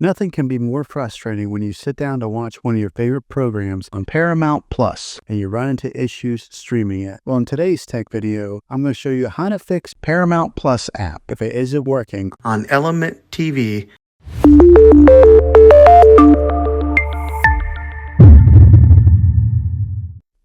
Nothing can be more frustrating when you sit down to watch one of your favorite programs on Paramount Plus and you run into issues streaming it. Well, in today's tech video, I'm going to show you how to fix Paramount Plus app if it isn't working on Element TV.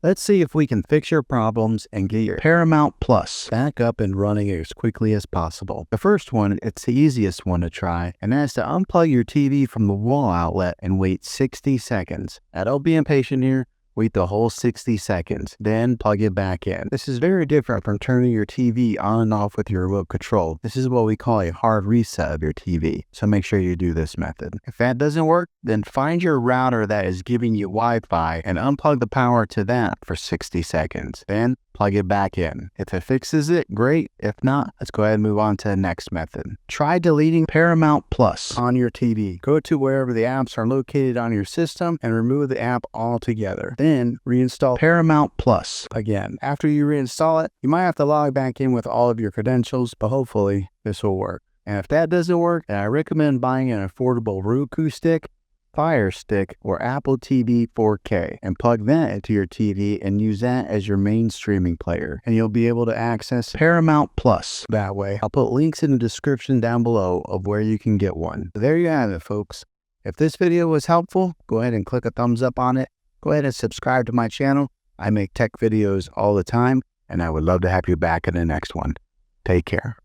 Let's see if we can fix your problems and get your Paramount Plus back up and running as quickly as possible. The first one, it's the easiest one to try, and that's to unplug your TV from the wall outlet and wait 60 seconds. Now, don't be impatient here. Wait the whole 60 seconds, then plug it back in. This is very different from turning your TV on and off with your remote control. This is what we call a hard reset of your TV, so make sure you do this method. If that doesn't work, then find your router that is giving you Wi-Fi and unplug the power to that for 60 seconds. Then plug it back in. If it fixes it, great. If not, let's go ahead and move on to the next method. Try deleting Paramount Plus on your TV. Go to wherever the apps are located on your system and remove the app altogether. Then reinstall Paramount Plus again. After you reinstall it, you might have to log back in with all of your credentials, but hopefully this will work. And if that doesn't work, then I recommend buying an affordable Roku stick, Fire Stick, or Apple TV 4K and plug that into your TV and use that as your main streaming player, and you'll be able to access Paramount Plus that way. I'll put links in the description down below of where you can get one. There you have it, folks. If this video was helpful, go ahead and click a thumbs up on it. Go ahead and subscribe to my channel. I make tech videos all the time, and I would love to have you back in the next one. Take care.